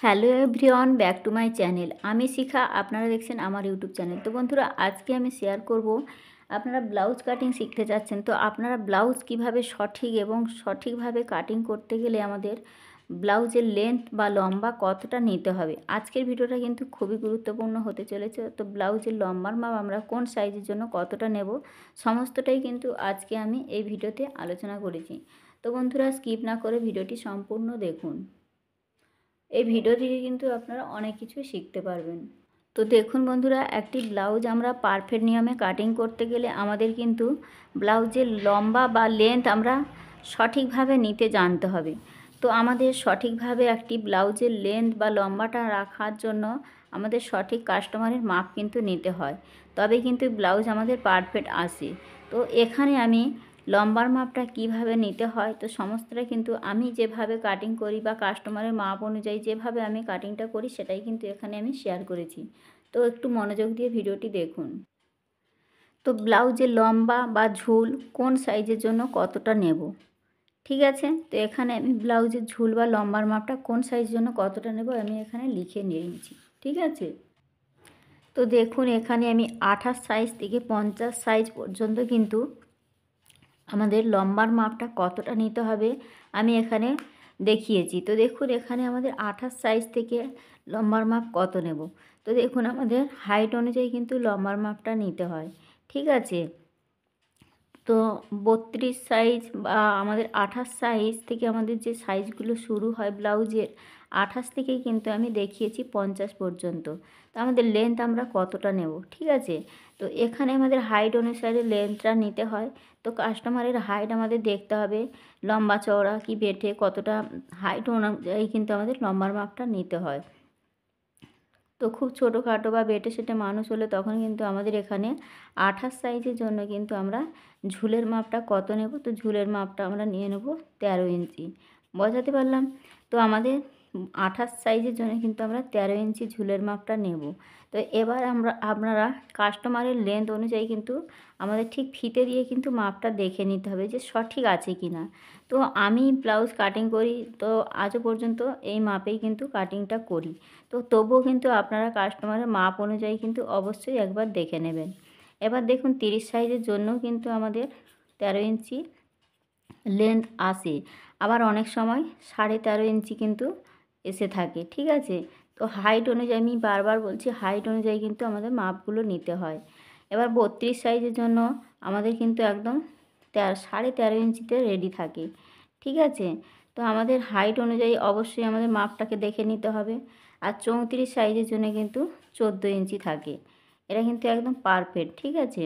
Hello everyone, back to my channel. আমি শিখা, আপনারা দেখছেন আমার ইউটিউব চ্যানেল। তো বন্ধুরা, আজকে আমি শেয়ার করব, আপনারা ব্লাউজ কাটিং শিখতে যাচ্ছেন, তো আপনারা ব্লাউজ কিভাবে সঠিক এবং সঠিকভাবে কাটিং করতে গেলে আমাদের ব্লাউজের লেন্থ বা লম্বা কতটা নিতে হবে। আজকের ভিডিওটা কিন্তু খুবই গুরুত্বপূর্ণ হতে চলেছে। তো ব্লাউজের লম্বার মাপ আমরা কোন সাইজের জন্য কতটা নেব, সমস্তটাই কিন্তু আজকে আমি এই ভিডিওতে আলোচনা করেছি। তো বন্ধুরা, স্কিপ না করে ভিডিওটি সম্পূর্ণ দেখুন। এই ভিডিও থেকে কিন্তু আপনারা অনেক কিছু শিখতে পারবেন। তো দেখুন বন্ধুরা, একটি ব্লাউজ আমরা পারফেক্ট নিয়মে কাটিং করতে গেলে আমাদের কিন্তু ব্লাউজের লম্বা বা লেন্থ আমরা সঠিকভাবে নিতে জানতে হবে। তো আমাদের সঠিকভাবে একটি ব্লাউজের লেন্থ বা লম্বাটা রাখার জন্য আমাদের সঠিক কাস্টমারের মাপ কিন্তু নিতে হয়, তবে কিন্তু ব্লাউজ আমাদের পারফেক্ট আসে। তো এখানে আমি লম্বার মাপটা কিভাবে নিতে হয়, তো সমস্তটা কিন্তু আমি যেভাবে কাটিং করি বা কাস্টমারের মাপ অনুযায়ী যেভাবে আমি কাটিংটা করি সেটাই কিন্তু এখানে আমি শেয়ার করেছি। তো একটু মনোযোগ দিয়ে ভিডিওটি দেখুন। তো ব্লাউজের লম্বা বা ঝুল কোন সাইজের জন্য কতটা নেব, ঠিক আছে। তো এখানে আমি ব্লাউজের ঝুল বা লম্বার মাপটা কোন সাইজের জন্য কতটা নেব আমি এখানে লিখে নিয়ে নিয়েছি, ঠিক আছে। তো দেখুন, এখানে আমি 28 সাইজ থেকে 50 সাইজ পর্যন্ত কিন্তু আমাদের লম্বার মাপটা কতটা নিতে হবে আমি এখানে দেখিয়েছি। তো দেখুন, এখানে আমাদের 28 সাইজ থেকে লম্বার মাপ কত নেব। তো দেখুন, আমাদের হাইট অনুযায়ী কিন্তু লম্বার মাপটা নিতে হয়, ঠিক আছে। তো 32 সাইজ বা আমাদের 28 সাইজ থেকে আমাদের যে সাইজগুলো শুরু হয় ব্লাউজের, 28 থেকেই কিন্তু আমি দেখিয়েছি 50 পর্যন্ত। তো আমাদের লেন্থ আমরা কতটা নেব, ঠিক আছে। তো এখানে আমাদের হাইট অনুসারে লেন্থটা নিতে হয়। তো কাস্টমারের হাইট আমাদের দেখতে হবে, লম্বা চওড়া কি বেটে কতটা, হাইট অনুযায়ী কিন্তু আমাদের লম্বার মাপটা নিতে হয়। তো খুব ছোটোখাটো বা বেটে সেটে মানুষ হলে তখন কিন্তু আমাদের এখানে 28 সাইজের জন্য কিন্তু আমরা ঝুলের মাপটা কত নেব, তো ঝুলের মাপটা আমরা নিয়ে নেব 13 ইঞ্চি। বোঝাতে পারলাম? তো আমাদের 28 সাইজের জন্য কিন্তু আমরা 13 ইঞ্চি ঝুলের মাপটা নেব। তো এবার আপনারা কাস্টমারের লেন্থ অনুযায়ী কিন্তু আমাদের ঠিক ফিতে দিয়ে কিন্তু মাপটা দেখে নিতে হবে যে সঠিক আছে কি না। তো আমি ব্লাউজ কাটিং করি, তো আজও পর্যন্ত এই মাপেই কিন্তু কাটিংটা করি। তো তবুও কিন্তু আপনারা কাস্টমারের মাপ অনুযায়ী কিন্তু অবশ্যই একবার দেখে নেবেন। এবার দেখুন, 30 সাইজের জন্যও কিন্তু আমাদের 13 ইঞ্চি লেন্থ আসে, আবার অনেক সময় 13.5 ইঞ্চি কিন্তু এসে থাকে, ঠিক আছে। তো হাইট অনুযায়ী, আমি বারবার বলছি, হাইট অনুযায়ী কিন্তু আমাদের মাপগুলো নিতে হয়। এবার 32 সাইজের জন্য আমাদের কিন্তু একদম 13.5 ইঞ্চিতে রেডি থাকে, ঠিক আছে। তো আমাদের হাইট অনুযায়ী অবশ্যই আমাদের মাপটাকে দেখে নিতে হবে। আর 34 সাইজের জন্য কিন্তু 14 ইঞ্চি থাকে। এটা কিন্তু একদম পারফেক্ট, ঠিক আছে।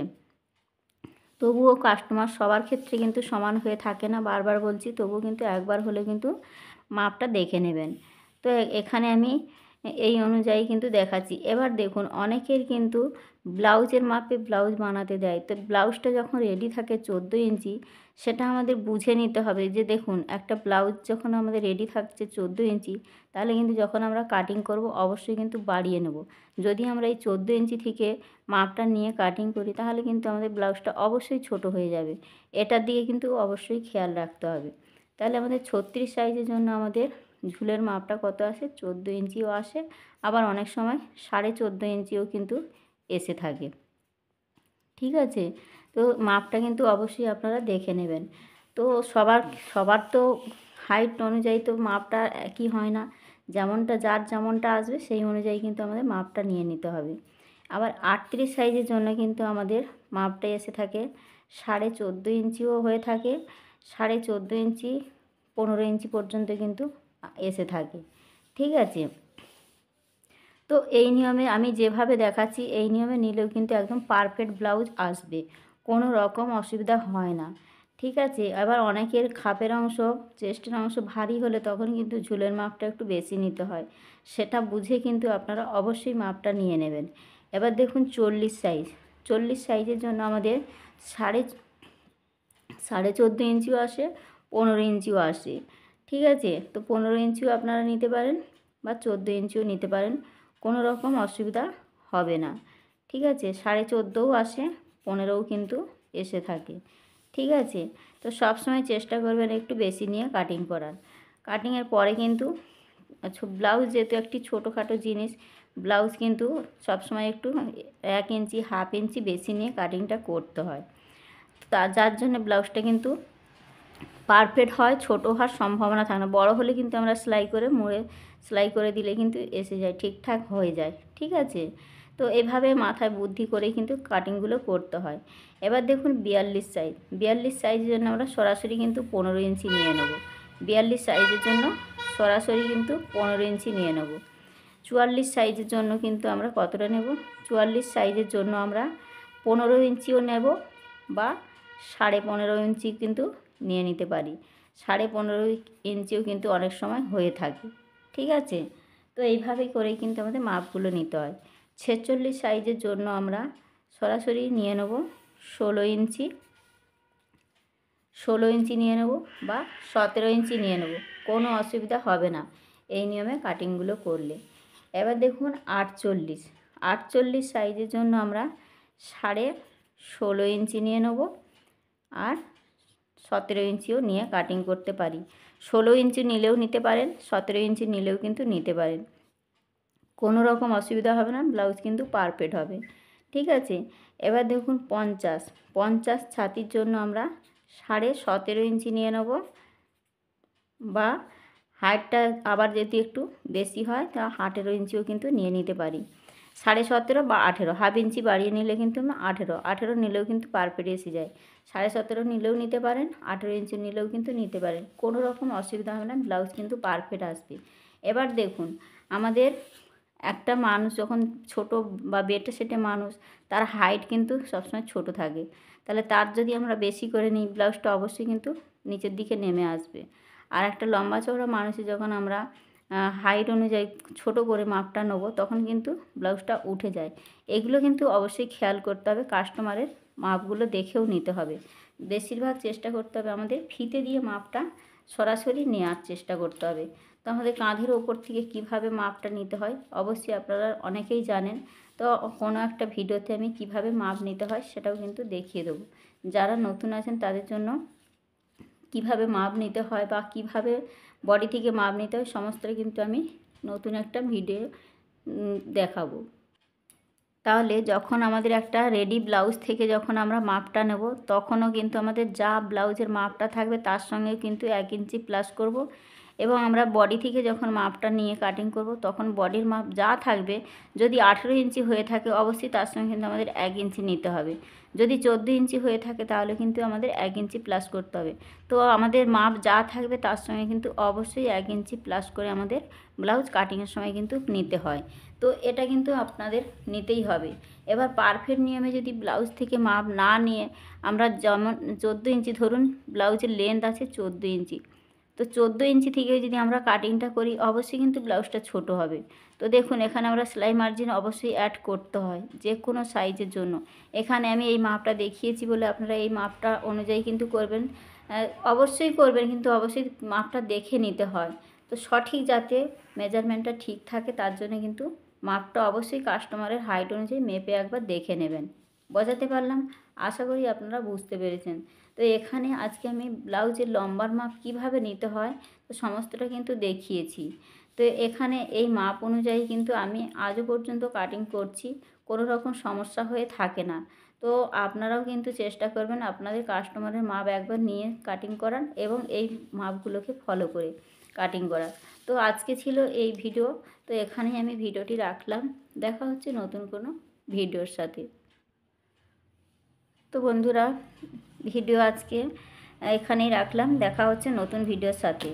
তবুও কাস্টমার সবার ক্ষেত্রে কিন্তু সমান হয়ে থাকে না, বারবার বলছি, তবুও কিন্তু একবার হলে কিন্তু মাপটা দেখে নেবেন। তো এখানে আমি এই অনুযায়ী কিন্তু দেখাচ্ছি। এবার দেখুন, অনেকের কিন্তু ব্লাউজের মাপে ব্লাউজ বানাতে দেয়। তো ব্লাউজটা যখন রেডি থাকে 14 ইঞ্চি, সেটা আমাদের বুঝে নিতে হবে যে দেখুন, একটা ব্লাউজ যখন আমাদের রেডি থাকছে 14 ইঞ্চি, তাহলে কিন্তু যখন আমরা কাটিং করব অবশ্যই কিন্তু বাড়িয়ে নেব। যদি আমরা এই 14 ইঞ্চি থেকে মাপটা নিয়ে কাটিং করি তাহলে কিন্তু আমাদের ব্লাউজটা অবশ্যই ছোট হয়ে যাবে। এটার দিকে কিন্তু অবশ্যই খেয়াল রাখতে হবে। তাহলে আমাদের 36 সাইজের জন্য আমাদের ঝুলের মাপটা কত আসে, 14 ইঞ্চিও আসে, আবার অনেক সময় 14.5 ইঞ্চিও কিন্তু এসে থাকে, ঠিক আছে। তো মাপটা কিন্তু অবশ্যই আপনারা দেখে নেবেন। তো সবার সবার তো হাইট অনুযায়ী তো মাপটা একই হয় না, যেমনটা যার যেমনটা আসবে সেই অনুযায়ী কিন্তু আমাদের মাপটা নিয়ে নিতে হবে। আবার 38 সাইজের জন্য কিন্তু আমাদের মাপটা এসে থাকে 14.5 ইঞ্চিও হয়ে থাকে, 14.5 ইঞ্চি 15 ইঞ্চি পর্যন্ত কিন্তু এসে থাকে, ঠিক আছে। তো এই নিয়মে আমি যেভাবে দেখাচ্ছি এই নিয়মে নিলেও কিন্তু একদম পারফেক্ট ব্লাউজ আসবে, কোনো রকম অসুবিধা হয় না, ঠিক আছে। আবার অনেকের খাপের অংশ, চেস্টের অংশ ভারী হলে তখন কিন্তু ঝুলের মাপটা একটু বেশি নিতে হয়, সেটা বুঝে কিন্তু আপনারা অবশ্যই মাপটা নিয়ে নেবেন। এবার দেখুন, 40 সাইজ, 40 সাইজের জন্য আমাদের সাড়ে 14.5 ইঞ্চিও আসে, 15 ইঞ্চিও আসে, ঠিক আছে। তো 15 ইঞ্চিও আপনারা নিতে পারেন বা 14 ইঞ্চিও নিতে পারেন, কোনো রকম অসুবিধা হবে না, ঠিক আছে। 14.5ও আসে, 15ও কিন্তু এসে থাকে, ঠিক আছে। তো সব সময় চেষ্টা করবেন একটু বেশি নিয়ে কাটিং করার। কাটিংয়ের পরে কিন্তু ব্লাউজ যেহেতু একটি ছোটোখাটো জিনিস, ব্লাউজ কিন্তু সবসময় একটু 1 ইঞ্চি 1/2 ইঞ্চি বেশি নিয়ে কাটিংটা করতে হয়। যার জন্য ব্লাউজটা কিন্তু পারফেক্ট হয়, ছোটো হওয়ার সম্ভাবনা থাকে না। বড়ো হলে কিন্তু আমরা সেলাই করে মুড়ে সেলাই করে দিলে কিন্তু এসে যায়, ঠিকঠাক হয়ে যায়, ঠিক আছে। তো এভাবে মাথায় বুদ্ধি করেই কিন্তু কাটিংগুলো করতে হয়। এবার দেখুন 42 সাইজের জন্য আমরা সরাসরি কিন্তু 15 ইঞ্চি নিয়ে নেব। 42 সাইজের জন্য সরাসরি কিন্তু 15 ইঞ্চি নিয়ে নেব। 44 সাইজের জন্য কিন্তু আমরা কতটা নেব? 44 সাইজের জন্য আমরা 15 ইঞ্চিও নেব বা 15.5 ইঞ্চি কিন্তু নিয়ে নিতে পারি। 15.5 ইঞ্চিও কিন্তু অনেক সময় হয়ে থাকে, ঠিক আছে। তো এইভাবেই করেই কিন্তু আমাদের মাপগুলো নিতে হয়। 46 সাইজের জন্য আমরা সরাসরি নিয়ে নেব 16 ইঞ্চি, 16 ইঞ্চি নিয়ে নেব বা 17 ইঞ্চি নিয়ে নেব, কোনো অসুবিধা হবে না এই নিয়মে কাটিংগুলো করলে। এবার দেখুন 48 সাইজের জন্য আমরা 16.5 ইঞ্চি নিয়ে নেব আর 17 ইঞ্চিও নিয়ে কাটিং করতে পারি। 16 ইঞ্চি নিলেও নিতে পারেন, 17 ইঞ্চি নিলেও কিন্তু নিতে পারেন, কোনো রকম অসুবিধা হবে না, ব্লাউজ কিন্তু পারফেক্ট হবে, ঠিক আছে। এবার দেখুন 50 ছাতির জন্য আমরা 17.5 ইঞ্চি নিয়ে নেব বা হাইটটা আবার যদি একটু বেশি হয় তা 18 ইঞ্চিও কিন্তু নিয়ে নিতে পারি। 17.5 বা 18, 1/2 ইঞ্চি বাড়িয়ে নিলে কিন্তু আমরা 18 নিলেও কিন্তু পারফেক্ট এসে যায়। 17.5 নিলেও নিতে পারেন, 18 ইঞ্চি নিলেও কিন্তু নিতে পারেন, কোনো রকম অসুবিধা হবে না, ব্লাউজ কিন্তু পারফেক্ট আসবে। এবার দেখুন আমাদের একটা মানুষ যখন ছোট বা বেটে সেটে মানুষ, তার হাইট কিন্তু সবসময় ছোট থাকে, তাহলে তার যদি আমরা বেশি করে নিই ব্লাউজটা অবশ্যই কিন্তু নিচের দিকে নেমে আসবে। আর একটা লম্বা চওড়া মানুষের যখন আমরা হাইট অনুযায়ী ছোট করে মাপটা নেব তখন কিন্তু ব্লাউজটা উঠে যায়। এগুলো কিন্তু অবশ্যই খেয়াল করতে হবে, কাস্টমারের মাপগুলো দেখেও নিতে হবে। বেশিরভাগ চেষ্টা করতে হবে আমাদের ফিতে দিয়ে মাপটা সরাসরি নেওয়ার চেষ্টা করতে হবে। তো আমাদের কাঁধের ওপর থেকে কিভাবে মাপটা নিতে হয় অবশ্যই আপনারা অনেকেই জানেন। তো কোনো একটা ভিডিওতে আমি কিভাবে মাপ নিতে হয় সেটাও কিন্তু দেখিয়ে দেবো। যারা নতুন আছেন তাদের জন্য কিভাবে মাপ নিতে হয় বা কিভাবে বডি থেকে মাপ নিতে হয় সমস্তটা কিন্তু আমি নতুন একটা ভিডিও দেখাবো। তাহলে যখন আমাদের একটা রেডি ব্লাউজ থেকে যখন আমরা মাপটা নেব তখনও কিন্তু আমাদের যা ব্লাউজের মাপটা থাকবে তার সঙ্গে কিন্তু 1 ইঞ্চি প্লাস করব, এবং আমরা বডি থেকে যখন মাপটা নিয়ে কাটিং করব তখন বডির মাপ যা থাকবে, যদি 18 ইঞ্চি হয়ে থাকে অবশ্যই তার সঙ্গে কিন্তু আমাদের 1 ইঞ্চি নিতে হবে। যদি 14 ইঞ্চি হয়ে থাকে তাহলে কিন্তু আমাদের 1 ইঞ্চি প্লাস করতে হবে। তো আমাদের মাপ যা থাকবে তার সঙ্গে কিন্তু অবশ্যই 1 ইঞ্চি প্লাস করে আমাদের ব্লাউজ কাটিংয়ের সময় কিন্তু নিতে হয়। তো এটা কিন্তু আপনাদের নিতেই হবে। এবার পারফেক্ট নিয়মে যদি ব্লাউজ থেকে মাপ না নিয়ে আমরা যেমন 14 ইঞ্চি ধরুন ব্লাউজের লেন্থ আছে 14 ইঞ্চি, তো 14 ইঞ্চি থেকে যদি আমরা কাটিংটা করি অবশ্যই কিন্তু ব্লাউজটা ছোট হবে। তো দেখুন এখানে আমরা সেলাই মার্জিন অবশ্যই অ্যাড করতে হয় যে কোনো সাইজের জন্য। এখানে আমি এই মাপটা দেখিয়েছি বলে আপনারা এই মাপটা অনুযায়ী কিন্তু করবেন, অবশ্যই করবেন, কিন্তু অবশ্যই মাপটা দেখে নিতে হয়। তো সঠিক যাতে মেজারমেন্টটা ঠিক থাকে তার জন্য কিন্তু মাপটা অবশ্যই কাস্টমারের হাইট অনুযায়ী মেপে একবার দেখে নেবেন। বোঝাতে পারলাম? আশা করি আপনারা বুঝতে পেরেছেন। তো এখানে আজকে আমি ব্লাউজের লম্বার মাপ কিভাবে নিতে হয় তো সমস্তটা কিন্তু দেখিয়েছি। তো এখানে এই মাপ অনুযায়ী কিন্তু আমি আজও পর্যন্ত কাটিং করছি, কোনো রকম সমস্যা হয়ে থাকে না। তো আপনারাও কিন্তু চেষ্টা করবেন আপনাদের কাস্টমারের মাপ একবার নিয়ে কাটিং করান এবং এই মাপগুলোকে ফলো করে কাটিং করার। তো আজকে ছিল এই ভিডিও, তো এখানেই আমি ভিডিওটি রাখলাম। দেখা হচ্ছে নতুন কোনো ভিডিওর সাথে। তো বন্ধুরা ভিডিও আজকে এখানেই রাখলাম, দেখা হচ্ছে নতুন ভিডিওর সাথে।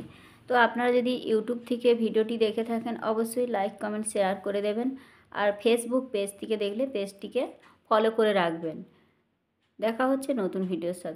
তো আপনারা যদি ইউটিউব থেকে ভিডিওটি দেখে থাকেন অবশ্যই লাইক কমেন্ট শেয়ার করে দেবেন, আর ফেসবুক পেজ থেকে দেখলে পেজটিকে ফলো করে রাখবেন। দেখা হচ্ছে নতুন ভিডিওর সাথে।